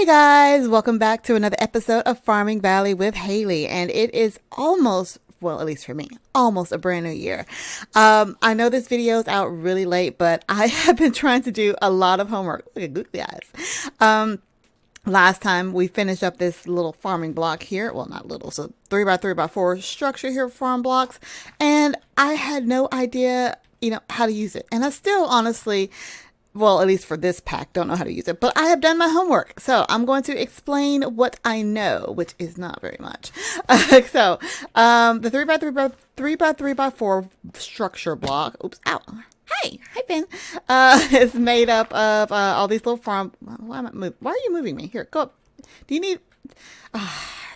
Guys, welcome back to another episode of Farming Valley with Haley, and it is almost, well, at least for me, almost a brand new year. I know this video is out really late, but I have been trying to do a lot of homework. Look at googly eyes. Last time we finished up this little farming block here, well, not little, so 3x3x4 structure here, farm blocks, and I had no idea, how to use it, and I still honestly, well, at least for this pack, don't know how to use it, but I have done my homework. So I'm going to explain what I know, which is not very much. The 3x3x4 structure block, oops, ow. Hi Ben, is made up of all these little farm, why are you moving me? Here, go up. Do you need, I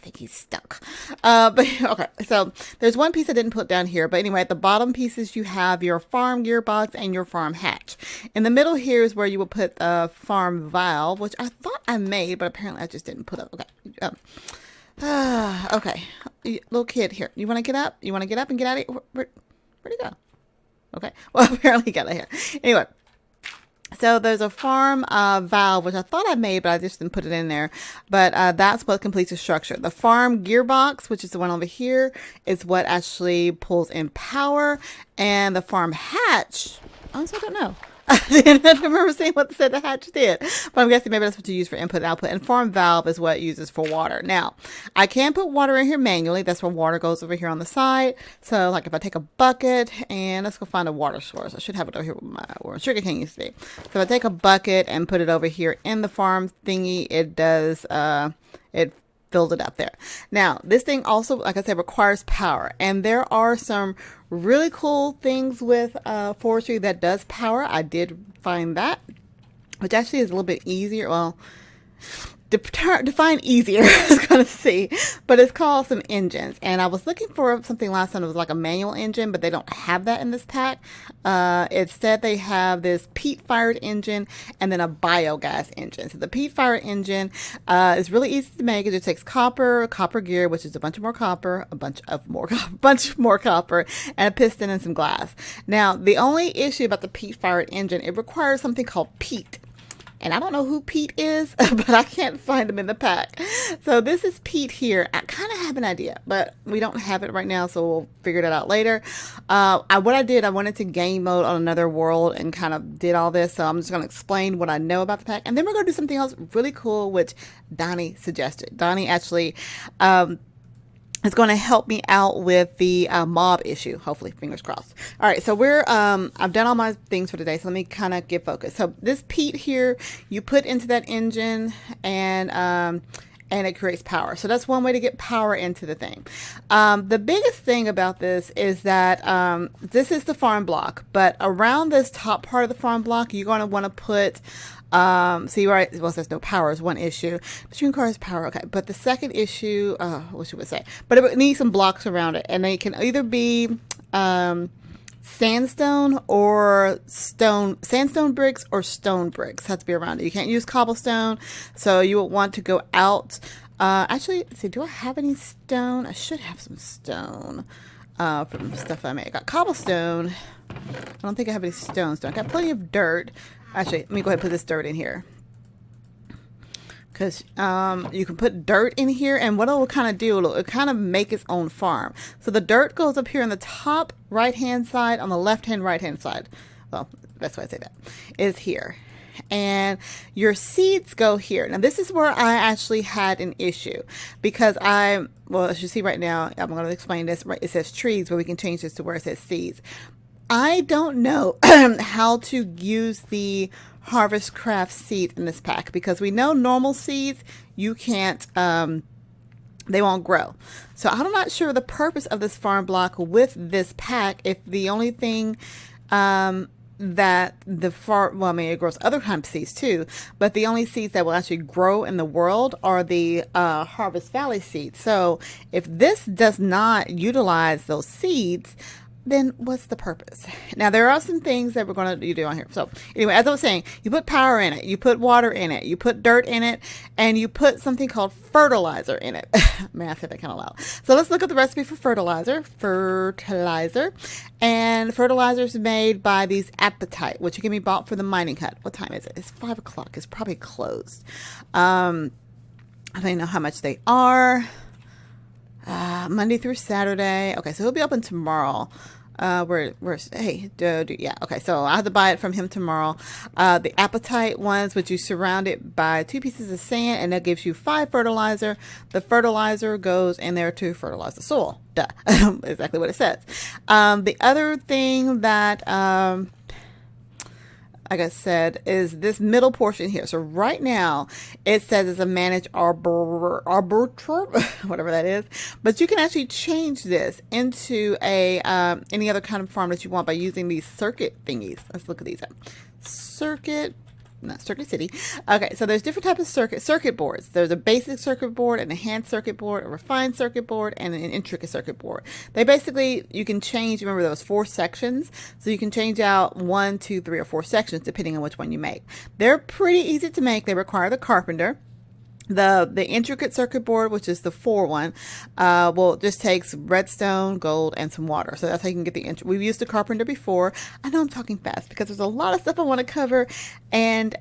think he's stuck. But okay, so there's one piece I didn't put down here, but anyway, at the bottom pieces you have your farm gearbox and your farm hatch. In the middle here is where you will put the farm valve, which I thought I made, but apparently I just didn't put up. Okay. Okay, little kid here. You want to get up? You want to get up and get out of here? Where'd he go? Okay, well, apparently he got out of here. Anyway. So there's a farm valve, which I thought I made, but I just didn't put it in there. But that's what completes the structure. The farm gearbox, which is the one over here, is what actually pulls in power. And the farm hatch, honestly, I don't know. I didn't remember seeing what said the hatch did, but I'm guessing maybe that's what you use for input and output. And farm valve is what it uses for water. Now, I can put water in here manually. That's where water goes over here on the side. So, like if I take a bucket and let's go find a water source. I should have it over here where sugar cane used to be. So if I take a bucket and put it over here in the farm thingy, it does, it filled it up there. Now, this thing also, like I said, requires power. And there are some really cool things with forestry that does power. I did find that, which actually is a little bit easier. Well, define easier, I was going to see, but it's called some engines. And I was looking for something last time. It was like a manual engine, but they don't have that in this pack. Instead, they have this peat-fired engine and then a biogas engine. So the peat-fired engine is really easy to make. It just takes copper gear, which is a bunch more copper, bunch more copper, and a piston and some glass. Now, the only issue about the peat-fired engine, it requires something called peat. And I don't know who Pete is, but I can't find him in the pack. So this is Pete here. I kind of have an idea, but we don't have it right now, so we'll figure that out later. What I did, I went into game mode on another world and kind of did all this. So I'm just going to explain what I know about the pack. And then we're going to do something else really cool, which Donny suggested. Donny actually is going to help me out with the mob issue, hopefully, fingers crossed. All right, so I've done all my things for today, so let me kind of get focused. So this peat here, you put into that engine and it creates power. So that's one way to get power into the thing. The biggest thing about this is that this is the farm block, but around this top part of the farm block, you're going to want to put see, right, well, there's no power is one issue. Machine car has power, okay. But the second issue, what should we say? But it needs some blocks around it, and they can either be sandstone or sandstone bricks or stone bricks have to be around it. You can't use cobblestone, so you would want to go out. Actually, let's see, do I have any stone? I should have some stone from stuff I made. I got cobblestone. I don't think I have any stones. I got plenty of dirt. Actually, let me go ahead and put this dirt in here. Because you can put dirt in here, and what it will kind of do, it'll kind of make its own farm. So the dirt goes up here on the top right-hand side, on the left-hand, right-hand side. Well, that's why I say that, is here. And your seeds go here. Now, this is where I actually had an issue. Because well, as you see right now, I'm going to explain this. It says trees, but we can change this to where it says seeds. I don't know how to use the Harvest Craft seeds in this pack, because we know normal seeds, you can't, they won't grow. So I'm not sure the purpose of this farm block with this pack, if the only thing that well, I mean, it grows other kinds of seeds too, but the only seeds that will actually grow in the world are the Harvest Valley seeds. So if this does not utilize those seeds, then what's the purpose? Now, there are some things that we're going to do on here. So anyway, as I was saying, you put power in it, you put water in it, you put dirt in it, and you put something called fertilizer in it. Man, I said that kind of loud. So let's look at the recipe for fertilizer. And fertilizer is made by these apatite, which can be bought for the mining hut. What time is it? It's 5 o'clock. It's probably closed. I don't even know how much they are. Monday through Saturday. Okay, so he'll be open tomorrow. Yeah, okay, so I have to buy it from him tomorrow. The appetite ones, which you surround it by 2 pieces of sand, and that gives you 5 fertilizer. The fertilizer goes in there to fertilize the soil. Duh. Exactly what it says. The other thing that, like I said, is this middle portion here. So right now it says it's a managed arbiter, whatever that is. But you can actually change this into a any other kind of farm that you want by using these circuit thingies. Let's look at these up. Not Circuit City. Okay, so there's different types of circuit boards. There's a basic circuit board, an enhanced circuit board, a refined circuit board, and an intricate circuit board. They basically, you can change, remember there was 4 sections, so you can change out 1, 2, 3, or 4 sections depending on which one you make. They're pretty easy to make. They require the carpenter. The intricate circuit board, which is the 4 one, well, just takes redstone, gold, and some water. So that's how you can get the we've used the carpenter before. I know I'm talking fast because there's a lot of stuff I want to cover, and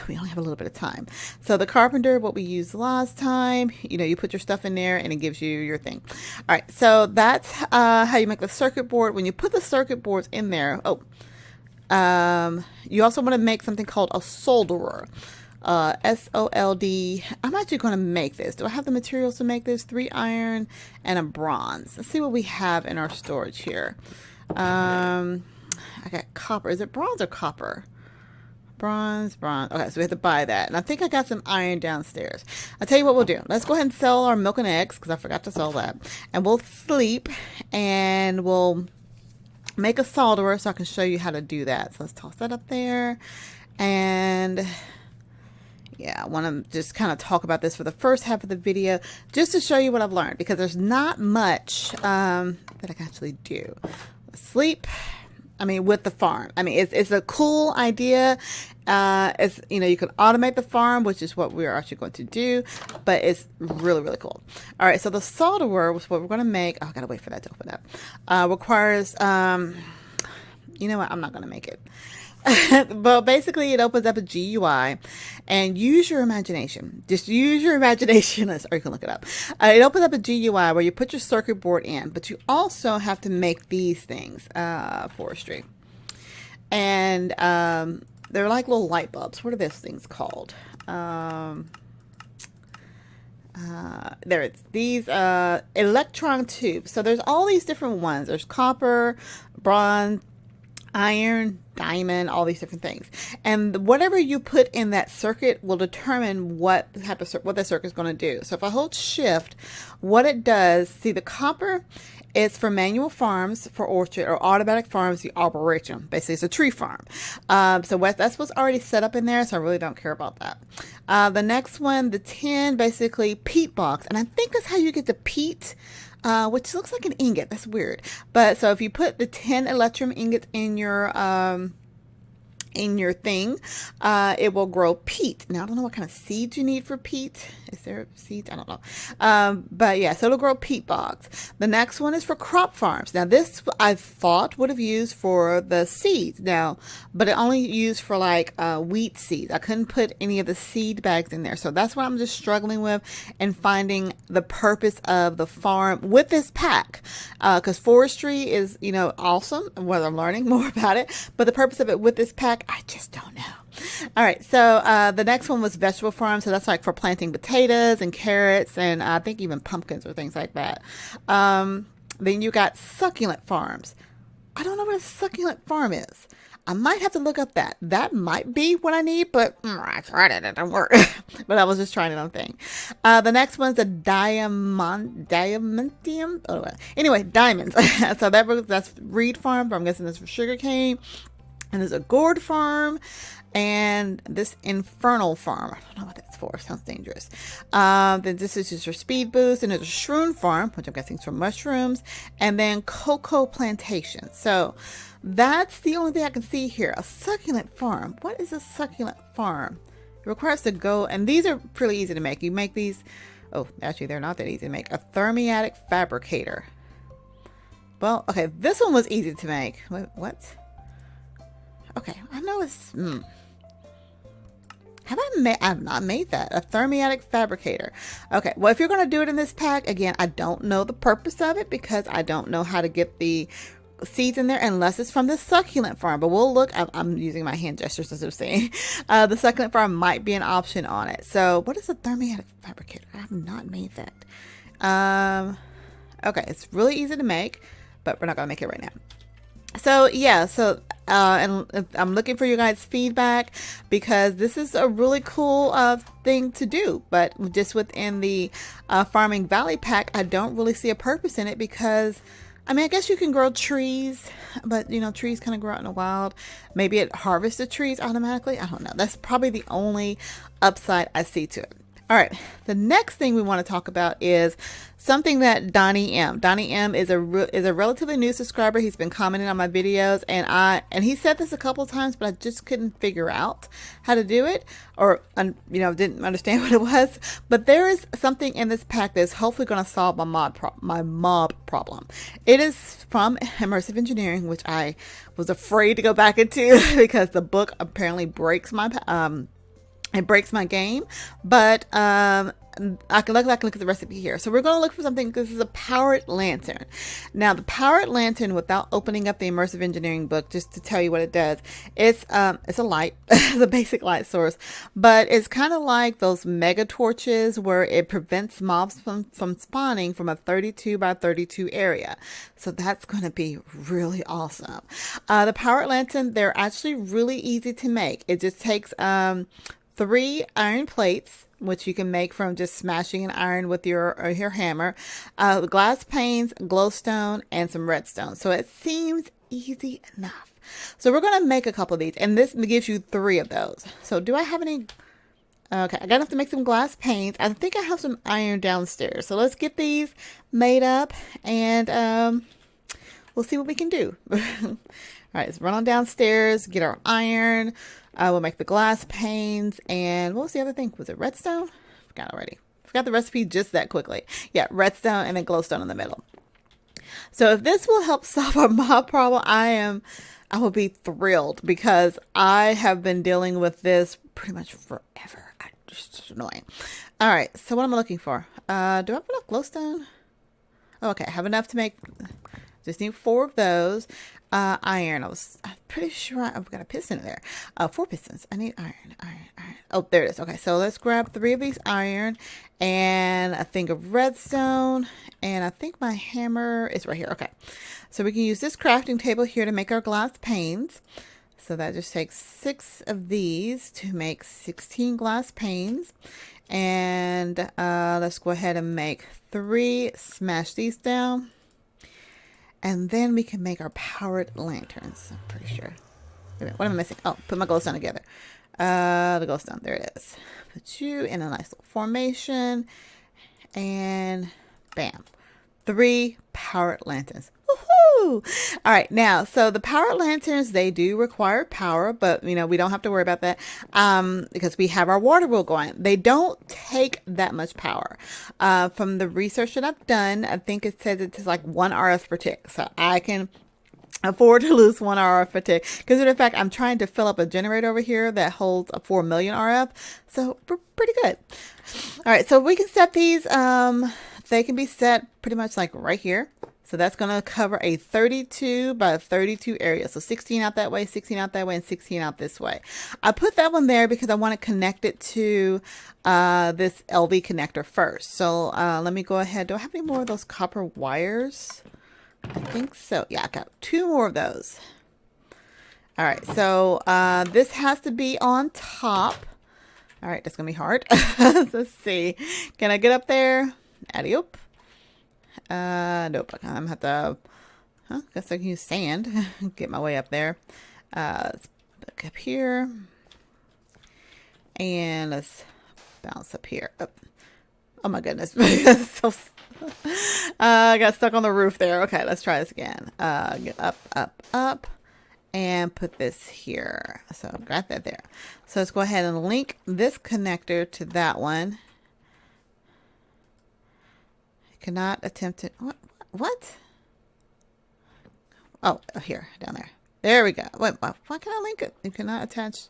we only have a little bit of time. So the carpenter, what we used last time, you put your stuff in there and it gives you your thing. All right, so that's how you make the circuit board. When you put the circuit boards in there, you also want to make something called a solderer. SOLD. I'm actually going to make this. Do I have the materials to make this? 3 iron and a bronze. Let's see what we have in our storage here. I got copper. Is it bronze or copper? Bronze. Okay, so we have to buy that. And I think I got some iron downstairs. I'll tell you what we'll do. Let's go ahead and sell our milk and eggs because I forgot to sell that. And we'll sleep and we'll make a solderer so I can show you how to do that. So let's toss that up there. And yeah, I want to just kind of talk about this for the first half of the video, just to show you what I've learned, because there's not much that I can actually do. Sleep, with the farm. It's a cool idea. It's, you can automate the farm, which is what we're actually going to do, but it's really, really cool. All right, so the solderer was what we're going to make. Oh, I got to wait for that to open up. Requires, you know what? I'm not going to make it. But basically it opens up a GUI, and use your imagination. Just use your imagination, or you can look it up. It opens up a GUI where you put your circuit board in, but you also have to make these things, forestry. And they're like little light bulbs. What are those things called? There it's these electron tubes. So there's all these different ones. There's copper, bronze, iron, diamond, all these different things, and whatever you put in that circuit will determine what type of what the circuit is going to do. So if I hold shift, what it does, see, the copper is for manual farms, for orchard, or automatic farms, the arboretum. Basically, it's a tree farm. So that's what's already set up in there, so I really don't care about that. The next one, the tin, basically peat box, and I think that's how you get the peat, which looks like an ingot. That's weird. But so if you put the 10 electrum ingots in your thing, it will grow peat. Now, I don't know what kind of seeds you need for peat. Is there seeds? I don't know. But yeah, so it'll grow peat bogs. The next one is for crop farms. Now, this I thought would have used for the seeds now, but it only used for like wheat seeds. I couldn't put any of the seed bags in there. So that's what I'm just struggling with and finding the purpose of the farm with this pack. Because forestry is, awesome. Well, I'm learning more about it. But the purpose of it with this pack, I just don't know. All right, so the next one was vegetable farm. So that's like for planting potatoes and carrots, and I think even pumpkins or things like that. Then you got succulent farms. I don't know what a succulent farm is. I might have to look up that. That might be what I need, but I tried it. It didn't work. But I was just trying it on thing. The next one's a diamantium. Oh, anyway, diamonds. So that's reed farm, but I'm guessing that's for sugarcane. And there's a gourd farm, and this infernal farm. I don't know what that's for. Sounds dangerous. Then this is just your speed boost, and there's a shroom farm, which I'm guessing is for mushrooms, and then cocoa plantation. So that's the only thing I can see here. A succulent farm. What is a succulent farm? It requires to go, and these are pretty easy to make. You make these. Oh, actually, they're not that easy to make. A thermiatic fabricator. Well, okay, this one was easy to make. What? Okay, I know it's... Have I made? I've not made that. A thermionic fabricator. Okay. Well, if you're going to do it in this pack, again, I don't know the purpose of it because I don't know how to get the seeds in there unless it's from the succulent farm. But we'll look. I'm using my hand gestures as I'm saying. The succulent farm might be an option on it. So, what is a thermionic fabricator? I have not made that. Okay. It's really easy to make, but we're not going to make it right now. So yeah, and I'm looking for you guys' feedback because this is a really cool thing to do, but just within the Farming Valley pack, I don't really see a purpose in it because, I mean, I guess you can grow trees, but you know, trees kind of grow out in the wild. Maybe it harvests the trees automatically. I don't know. That's probably the only upside I see to it. All right, the next thing we want to talk about is something that Donny M. Donny M is a relatively new subscriber. He's been commenting on my videos, and he said this a couple of times, but I just couldn't figure out how to do it, or didn't understand what it was. But there is something in this pack that's hopefully going to solve my mob problem. It is from Immersive Engineering, which I was afraid to go back into because the book apparently breaks my it breaks my game, but I can look at the recipe here. So we're going to look for something. This is a powered lantern. Now, the powered lantern, without opening up the Immersive Engineering book, just to tell you what it does, it's a light. It's a basic light source, but it's kind of like those mega torches where it prevents mobs from spawning from a 32 by 32 area. So that's going to be really awesome. The powered lantern, they're actually really easy to make. It just takes 3 iron plates, which you can make from just smashing an iron with your hammer, glass panes, glowstone, and some redstone. So it seems easy enough. So we're going to make a couple of these, and this gives you 3 of those. So do I have any? Okay, I got enough to make some glass panes. I think I have some iron downstairs. So let's get these made up, and we'll see what we can do. All right, let's run on downstairs, get our iron. We'll make the glass panes, and what was the other thing? Was it redstone? Forgot already. Forgot the recipe just that quickly. Yeah, redstone and then glowstone in the middle. So if this will help solve our mob problem, I will be thrilled because I have been dealing with this pretty much forever. Just annoying. All right, so what am I looking for? Do I have enough glowstone? Oh, okay, I have enough to make. Just need 4 of those. Iron. I'm pretty sure I've got a piston in there. 4 pistons. I need iron. Oh, there it is. Okay, so let's grab 3 of these iron and a thing of redstone. And I think my hammer is right here. Okay, so we can use this crafting table here to make our glass panes. So that just takes 6 of these to make 16 glass panes. And let's go ahead and make 3. Smash these down. And then we can make our powered lanterns, I'm pretty sure. Wait a minute, what am I missing? Oh, put my glowstone together. The glowstone, there it is. Put you in a nice little formation. And bam. 3 powered lanterns. Woohoo! All right, now, so the powered lanterns, they do require power, but, we don't have to worry about that because we have our water wheel going. They don't take that much power. From the research that I've done, I think it says it's like 1 RF per tick. So I can afford to lose 1 RF per tick. Because in fact, I'm trying to fill up a generator over here that holds a 4 million RF. So we're pretty good. All right, so we can set these. They can be set pretty much like right here. So that's going to cover a 32 by 32 area. So 16 out that way, 16 out that way, and 16 out this way. I put that one there because I want to connect it to this LV connector first. So let me go ahead. Do I have any more of those copper wires? I think so. Yeah, I got 2 more of those. All right. So this has to be on top. All right. That's going to be hard. Let's see. Can I get up there? Addy-oop. Nope. I'm gonna have to. Guess I can use sand. Get my way up there. Let's back up here, and let's bounce up here. Oh my goodness! So, I got stuck on the roof there. Okay, let's try this again. Get up, and put this here. So I've got that there. So let's go ahead and link this connector to that one. Cannot attempt it. What? Oh, here, down there. There we go. Wait, why can't I link it? You cannot attach.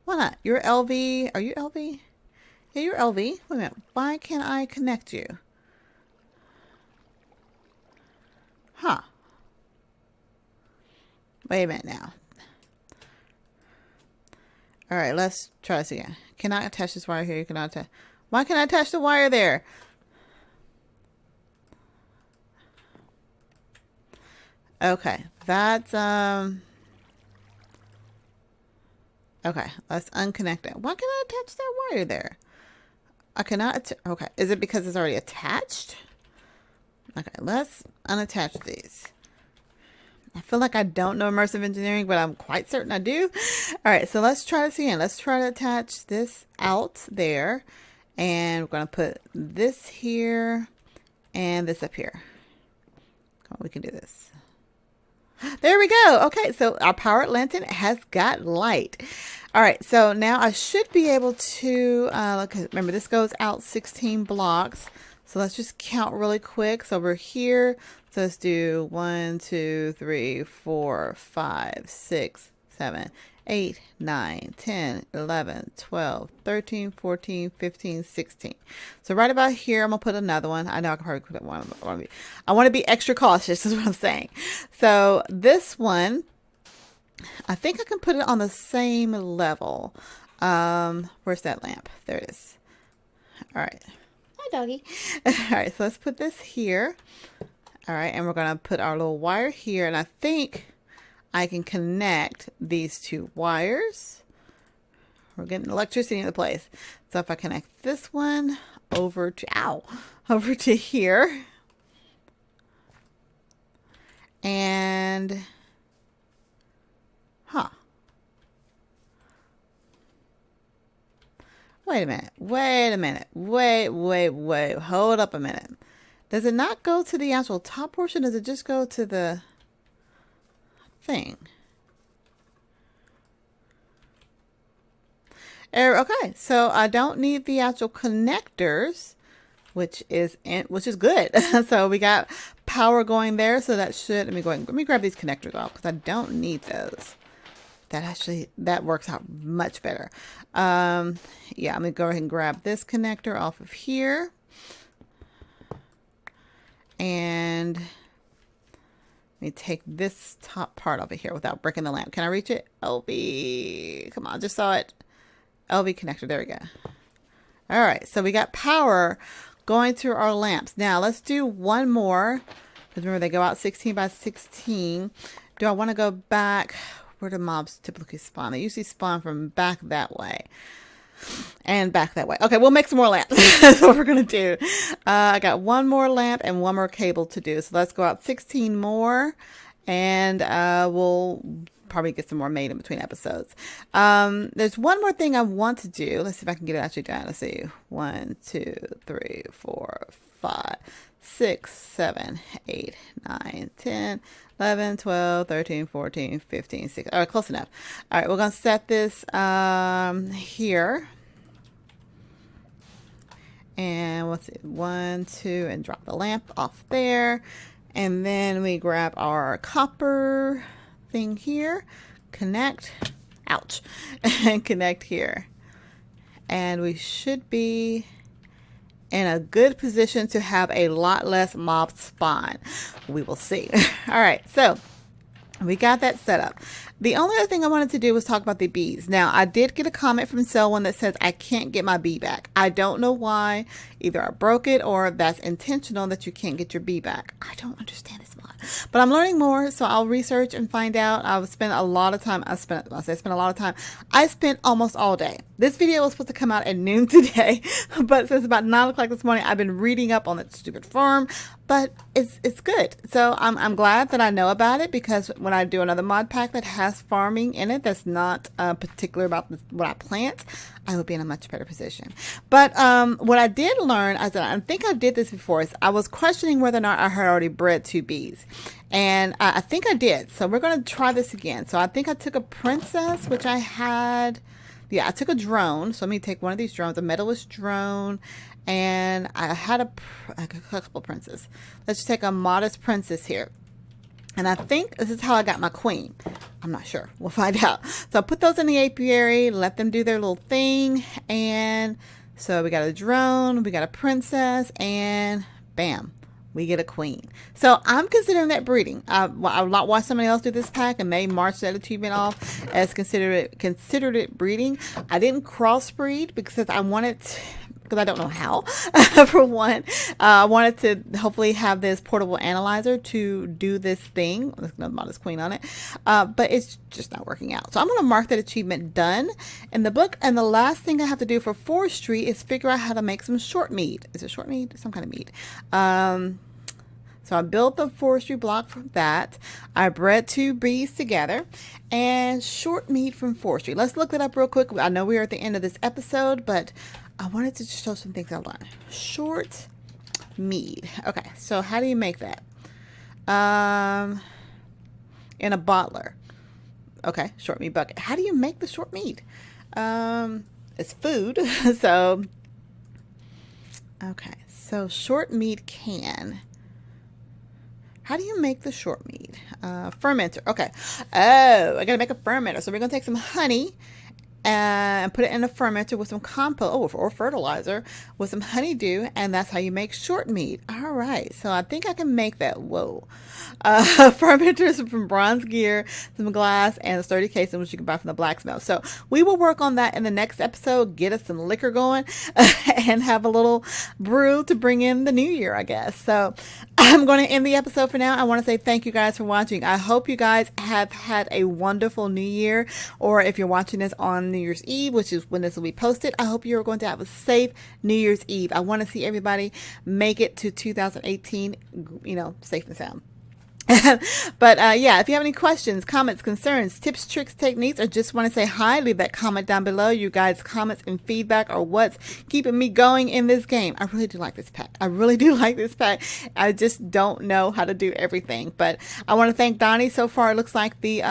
Why not? You're LV. Are you LV? Yeah, you're LV. Wait a minute. Why can't I connect you? Huh. Wait a minute now. All right, let's try this again. Cannot attach this wire here. You cannot attach. Why can't I attach the wire there? Okay, that's okay, let's unconnect it. Why can't I attach that wire there? I cannot. Okay, is it because it's already attached? Okay, let's unattach these. I feel like I don't know immersive engineering, but I'm quite certain I do. All right, so let's try this again. Let's try to attach this out there. And we're going to put this here and this up here. Oh, we can do this. There we go. Okay, so our powered lantern has got light. All right, so now I should be able to, remember this goes out 16 blocks. So let's just count really quick. So we're here. So let's do 1, 2, 3, 4, 5, 6, 7, 8, 9, 10, 11, 12, 13, 14, 15, 16. So right about here, I'm going to put another one. I know I can probably put one. I want to be extra cautious is what I'm saying. So this one, I think I can put it on the same level. Where's that lamp? There it is. All right. Hi, doggy. All right, so let's put this here. All right, and we're going to put our little wire here. And I think I can connect these two wires. We're getting electricity into place. So if I connect this one over to, over to here. And, wait a minute. Wait. Hold up a minute. Does it not go to the actual top portion? Does it just go to the thing? Okay, so I don't need the actual connectors, which is good. So we got power going there, so that should, let me grab these connectors off because I don't need those. That works out much better. Yeah, I'm gonna go ahead and grab this connector off of here. And let me take this top part over here without breaking the lamp. Can I reach it? LV, come on, just saw it. LV connector, there we go. All right, so we got power going through our lamps. Now let's do one more, because remember they go out 16 by 16. Do I want to go back? Where do mobs typically spawn? They usually spawn from back that way. And back that way. Okay, we'll make some more lamps. That's what we're going to do. I got one more lamp and one more cable to do. So let's go out 16 more. And we'll probably get some more made in between episodes. There's one more thing I want to do. Let's see if I can get it actually done. Let's see. 1, 2, 3, 4, 5, 6, 7, 8, 9, 10, 11, 12, 13, 14, 15, 16. All right, close enough. All right, we're going to set this here. And let's see, 1, 2, and drop the lamp off there. And then we grab our copper thing here, connect, ouch, and connect here. And we should be in a good position to have a lot less mob spawn. We will see. All right, so we got that set up. The only other thing I wanted to do was talk about the bees. Now, I did get a comment from Selwyn that says I can't get my bee back. I don't know why. Either I broke it or that's intentional that you can't get your bee back. I don't understand this mod. But I'm learning more, so I'll research and find out. I've spent a lot of time. I spent almost all day. This video was supposed to come out at noon today, but since about 9 o'clock this morning, I've been reading up on that stupid farm. But it's good. So I'm glad that I know about it, because when I do another mod pack that has farming in it that's not particular about what I plant, I will be in a much better position. But what I did learn, I think I did this before, is I was questioning whether or not I had already bred 2 bees. And I think I did. So we're going to try this again. So I think I took a princess, which I had. Yeah, I took a drone. So let me take one of these drones, a medalist drone. And I had a couple princes. Let's take a modest princess here. And I think this is how I got my queen. I'm not sure. We'll find out. So I put those in the apiary, let them do their little thing. And so we got a drone, we got a princess, and bam, we get a queen. So I'm considering that breeding. I've not watched somebody else do this pack and may march that achievement off as considered it breeding. I didn't crossbreed because I wanted because I don't know how. For one, I wanted to hopefully have this portable analyzer to do this thing. There's another modest queen on it, but it's just not working out. So I'm going to mark that achievement done in the book. And the last thing I have to do for forestry is figure out how to make some short mead. Is it short mead? Some kind of mead. So I built the forestry block from that. I bred 2 bees together and short mead from forestry. Let's look it up real quick. I know we're at the end of this episode, but I wanted to show some things I learned. Short mead. Okay, so how do you make that? In a bottler. Okay, short mead bucket. How do you make the short mead? It's food. So, okay, so short mead can. How do you make the short mead? Fermenter. Okay. Oh, I gotta make a fermenter. So we're gonna take some honey and put it in a fermenter with some compost or fertilizer with some honeydew, and that's how you make short mead. All right, so I think I can make that. Whoa. Fermenters from bronze gear, some glass, and a sturdy casing, which you can buy from the blacksmith. So we will work on that in the next episode, get us some liquor going, and have a little brew to bring in the new year, I guess. So I'm going to end the episode for now. I want to say thank you guys for watching. I hope you guys have had a wonderful new year, or if you're watching this on New Year's Eve, which is when this will be posted, I hope you're going to have a safe New Year's Eve. I want to see everybody make it to 2018, safe and sound. But yeah, if you have any questions, comments, concerns, tips, tricks, techniques, or just want to say hi, leave that comment down below. You guys' comments and feedback are what's keeping me going in this game. I really do like this pack. I really do like this pack. I just don't know how to do everything. But I want to thank Donny. So far, it looks like the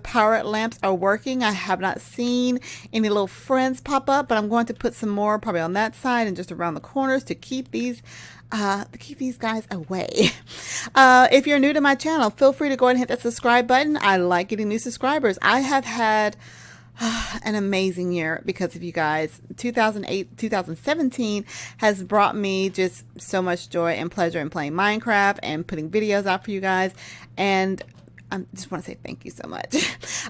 power lamps are working. I have not seen any little friends pop up, but I'm going to put some more probably on that side and just around the corners to keep these guys away. If you're new to my channel, feel free to go ahead and hit that subscribe button. I like getting new subscribers. I have had an amazing year because of you guys. 2017 has brought me just so much joy and pleasure in playing Minecraft and putting videos out for you guys. And I just want to say thank you so much.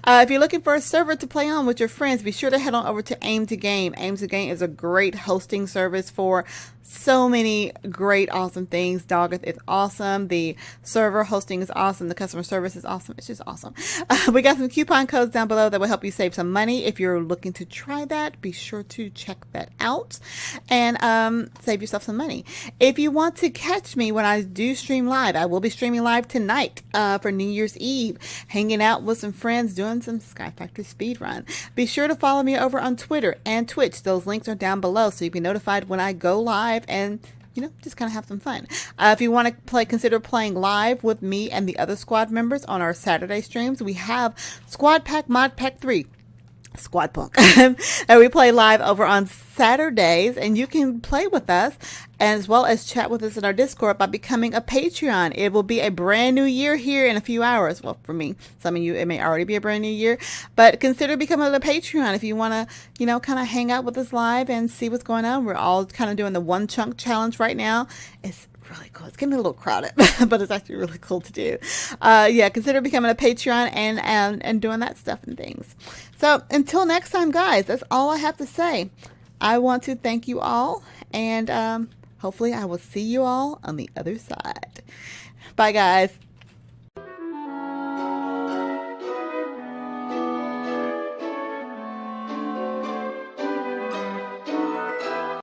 If you're looking for a server to play on with your friends, be sure to head on over to Aim to Game. Aim to Game is a great hosting service for so many great, awesome things. Doggeth is awesome. The server hosting is awesome. The customer service is awesome. It's just awesome. We got some coupon codes down below that will help you save some money. If you're looking to try that, be sure to check that out and save yourself some money. If you want to catch me when I do stream live, I will be streaming live tonight for New Year's Eve, hanging out with some friends, doing some Sky Factory speedrun. Be sure to follow me over on Twitter and Twitch. Those links are down below so you can be notified when I go live and just kind of have some fun. If you want to consider playing live with me and the other squad members on our Saturday streams, we have Squad Pack Mod Pack 3. Squad Punk. And we play live over on Saturdays, and you can play with us as well as chat with us in our Discord by becoming a Patreon. It will be a brand new year here in a few hours. Well, for me, some of you, it may already be a brand new year, but consider becoming a Patreon if you want to, kind of hang out with us live and see what's going on. We're all kind of doing the one chunk challenge right now. It's really cool. It's getting a little crowded, but it's actually really cool to do. Yeah, consider becoming a Patreon and doing that stuff and things. So until next time, guys, that's all I have to say. I want to thank you all, and hopefully I will see you all on the other side. Bye, guys.